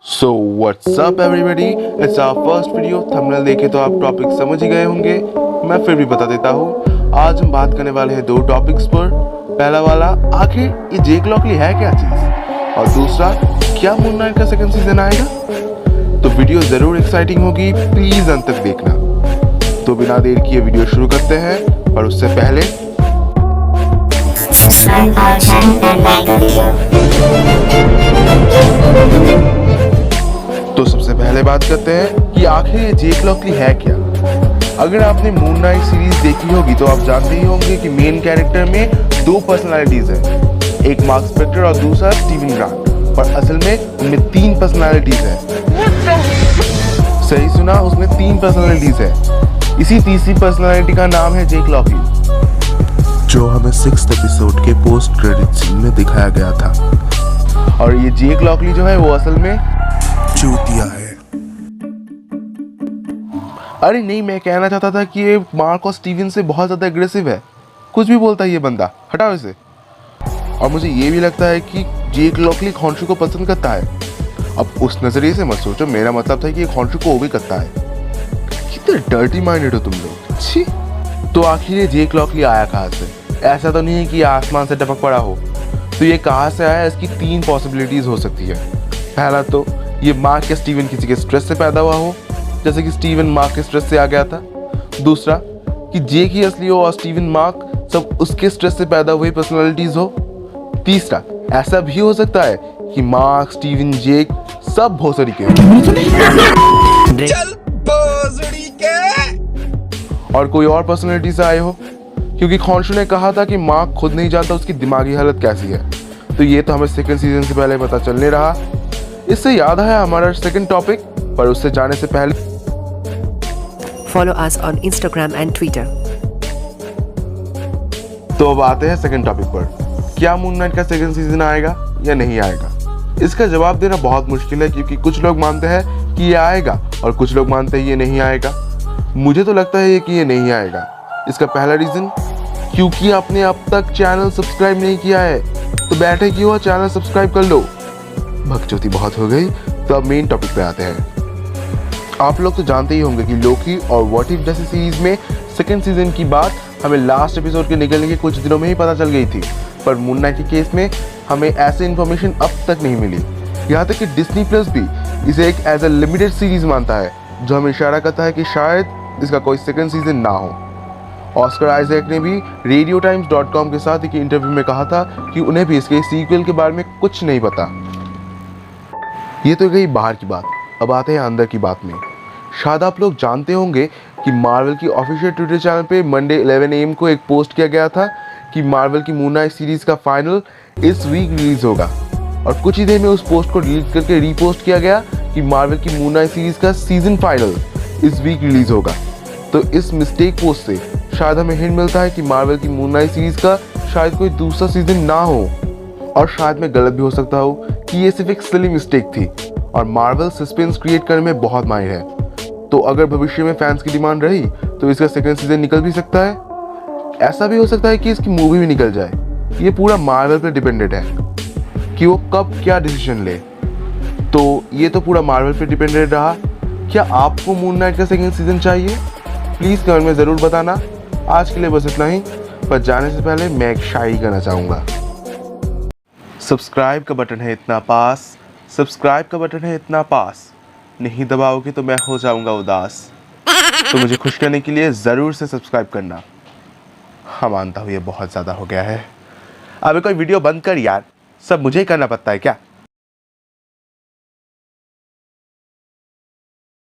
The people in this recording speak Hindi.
So what's up everybody, it's our first video. Thumbnail देखे तो आप टॉपिक समझ ही गए होंगे, मैं फिर भी बता देता हूँ। आज हम बात करने वाले हैं दो टॉपिक्स पर। पहला वाला, आखिर ये जेक लॉकली है क्या चीज़, और दूसरा, क्या मून नाइट का सेकंड सीजन आएगा। तो वीडियो ज़रूर एक्साइटिंग होगी, प्लीज़ अंत तक देखना। तो बिना देर किए वीडियो शुरू करते हैं, और उससे पहले subscribe our channel and like the video. तो सबसे पहले बात करते हैं कि आखिर ये जेक लॉकली है क्या। अगर आपने मून नाइट सीरीज देखी होगी तो आप जानते ही होंगे कि मेन कैरेक्टर में दो पर्सनालिटीज हैं, एक मार्क स्पेक्टर और दूसरा स्टीवन ग्रांट। पर असल में उनमें तीन पर्सनालिटीज हैं। सही सुना, उसमें तीन पर्सनालिटीज हैं। इसी तीसरी पर्सनालिटी का नाम है जेक लॉकली, जो हमें 6th एपिसोड के पोस्ट क्रेडिट सीन में दिखाया गया था। और ये जेक लॉकली जो है वो असल में चूतिया है। अरे नहीं, मैं कहना चाहता था कि ये मार्क और स्टीवन से बहुत ज़्यादा एग्रेसिव है। कुछ भी बोलता है ये बंदा, हटाओ इसे। और मुझे ये भी लगता है कि जेक लॉकली खॉन्शू को पसंद करता है। अब उस नज़रिए से मत सोचो, मेरा मतलब था कि ये खॉन्शू को वो भी करता है। कितने डर्टी माइंडेड हो तुम लोग, छी। तो आखिर ये जेक लॉकली आया कहाँ से? ऐसा तो नहीं है कि ये आसमान से टपक पड़ा हो। तो ये कहाँ से आया, इसकी तीन पॉसिबिलिटीज़ हो सकती है। पहला तो ये मार्क या स्टीवन किसी के स्ट्रेस से पैदा हुआ हो, जैसे कि स्टीवन मार्क के स्ट्रेस से आ गया था। दूसरा कि जेक ही असली हो और स्टीवन मार्क सब उसके स्ट्रेस से पैदा हुई पर्सनालिटीज हो। तीसरा, ऐसा भी हो सकता है कि मार्क, स्टीवन, जेक सब भोसड़ी के और कोई और पर्सनालिटी से आए हो, क्योंकि खॉन्शू ने कहा था कि मार्क खुद नहीं जानता उसकी दिमागी हालत कैसी है। तो ये तो हमें सेकंड सीजन से पहले पता चलने रहा। इससे याद है हमारा सेकंड टॉपिक, पर उससे जाने से पहले Follow us on Instagram and Twitter. तो अब आते हैं सेकंड टॉपिक पर। क्या मून नाइट का सेकंड सीजन आएगा या नहीं आएगा? इसका जवाब देना बहुत मुश्किल है, क्योंकि कुछ लोग मानते हैं कि ये आएगा और कुछ लोग मानते हैं ये नहीं आएगा। मुझे तो लगता है कि ये नहीं आएगा। इसका पहला रीजन, क्योंकि आपने अब तक चैनल सब्सक्राइब नहीं किया है, तो बैठे क्यों हो, चैनल सब्सक्राइब कर लो। बकचोदी बहुत हो गई। तो अब मेन टॉपिक पे आते हैं। आप लोग तो जानते ही होंगे कि लोकी और व्हाट इफ जैसी सीरीज में सेकंड सीजन की बात हमें लास्ट एपिसोड के निकलने के कुछ दिनों में ही पता चल गई थी। पर मून नाइट के केस में हमें ऐसी इन्फॉर्मेशन अब तक नहीं मिली। यहाँ तक कि डिज्नी प्लस भी इसे एक एज अ लिमिटेड सीरीज मानता है, जो हमें इशारा करता है कि शायद इसका कोई सेकंड सीजन ना हो। ऑस्कर आइजैक ने भी radiotimes.com के साथ एक इंटरव्यू में कहा था कि उन्हें भी इसके सीक्वल के बारे में कुछ नहीं पता। ये तो गई बाहर की बात, अब आते हैं अंदर की बात में। शायद आप लोग जानते होंगे कि मार्वल की ऑफिशियल ट्विटर चैनल पे मंडे 11 AM को एक पोस्ट किया गया था कि मार्वल की मून नाइट सीरीज का फाइनल इस वीक रिलीज होगा, और कुछ ही देर में उस पोस्ट को डिलीट करके रीपोस्ट किया गया कि मार्वल की मून नाइट सीरीज का सीजन फाइनल इस वीक रिलीज होगा। तो इस मिस्टेक पोस्ट से शायद हमें हिंट मिलता है कि मार्वल की मून नाइट सीरीज का शायद कोई दूसरा सीजन ना हो। और शायद मैं गलत भी हो सकता हूँ कि ये सिर्फ एक सिली मिस्टेक थी, और मार्वल सस्पेंस क्रिएट करने में बहुत माहिर है। तो अगर भविष्य में फैंस की डिमांड रही तो इसका सेकंड सीजन निकल भी सकता है। ऐसा भी हो सकता है कि इसकी मूवी भी निकल जाए। ये पूरा मार्वल पर डिपेंडेंट है कि वो कब क्या डिसीजन ले। तो ये तो पूरा मार्वल पे डिपेंडेंट रहा। क्या आपको मून नाइट का सेकंड सीजन चाहिए? प्लीज़ कमेंट में ज़रूर बताना। आज के लिए बस इतना ही, पर जाने से पहले मैं एक शायरी करना चाहूँगा। सब्सक्राइब का बटन है इतना पास, सब्सक्राइब का बटन है इतना पास, नहीं दबाओगे तो मैं हो जाऊँगा उदास। तो मुझे खुश करने के लिए ज़रूर से सब्सक्राइब करना। हाँ, मानता हूँ ये बहुत ज़्यादा हो गया है। अब कोई वीडियो बंद कर यार, सब मुझे ही करना पड़ता है क्या?